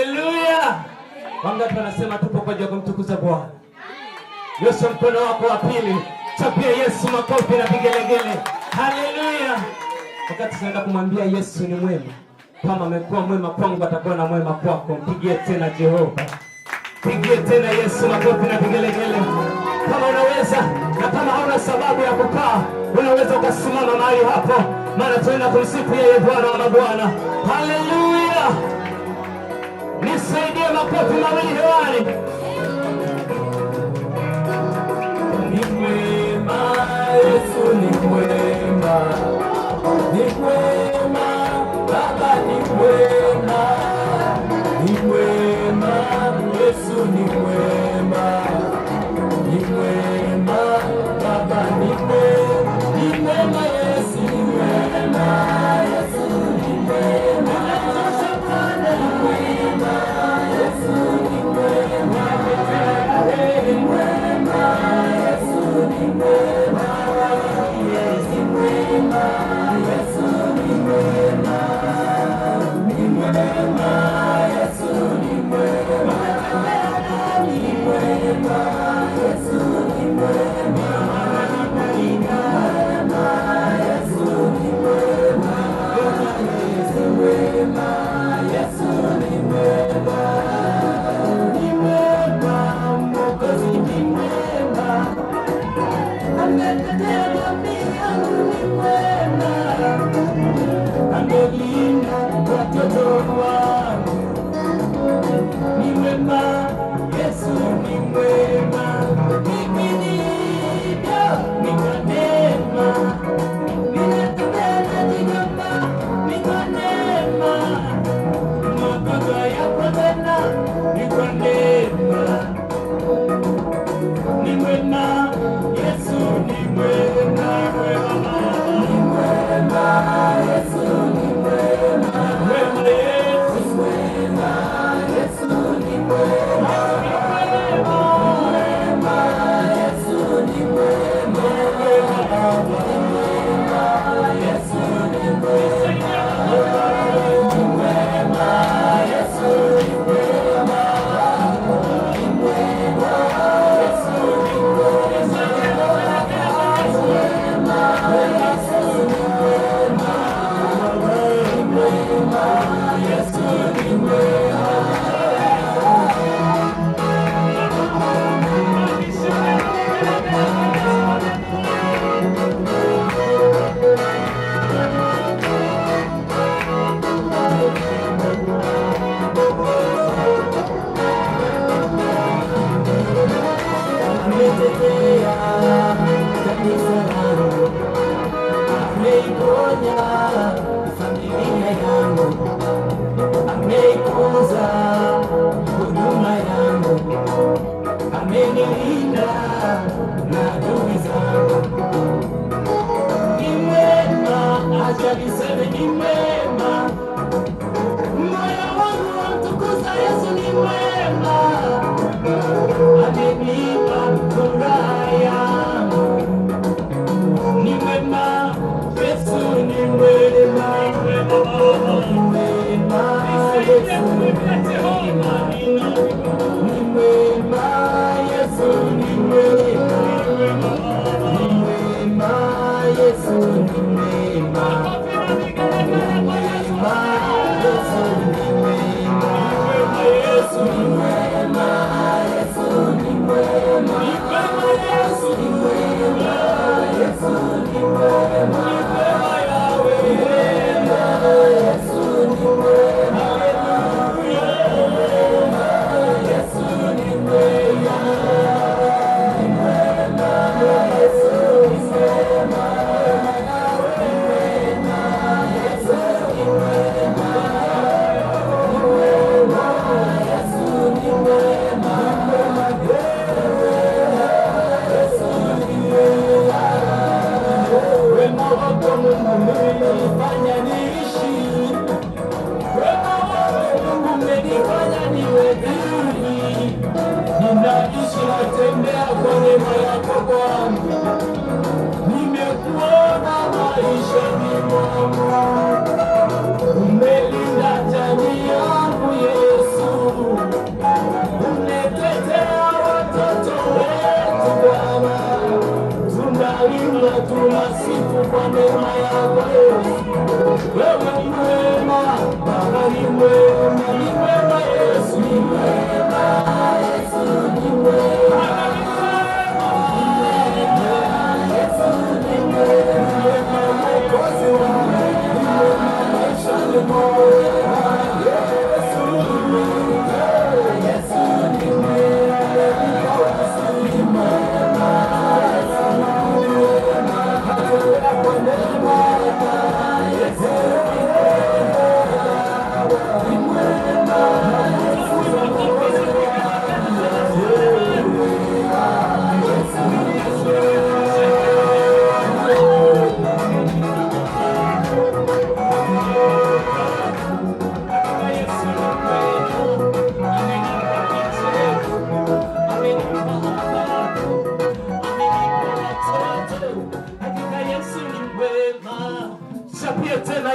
Haleluya. Wangapi wanasema tupo kwa ajili ya kumtukuza Bwana? Nyosha mkono wako wa pili. Chapia Yesu makofi na vigelegele. Haleluya. Wakati tunaenda kumwambia Yesu ni mwema. Kama amekuwa mwema kwangu atakuwa na mwema kwako. Mpigie tena Jehova. Pigie tena Yesu makofi na vigelegele. Kama unaweza na kama hauna sababu ya kukaa, unaweza ukasimama mahali hapo. Maana tunaenda kumsifu yeye Bwana wa mabwana. Haleluya. Nisaidie makofi mawili hewani. Ni mwema, Yesu ni mwema. Ni mwema, Baba ni mwema. Ni mwema, Yesu ni mwema. Ni mwema, Baba ni mwema. Ni mwema, Yesu ni mwema. Yesu ni mwema. Umelinda jamii yangu Yesu. tena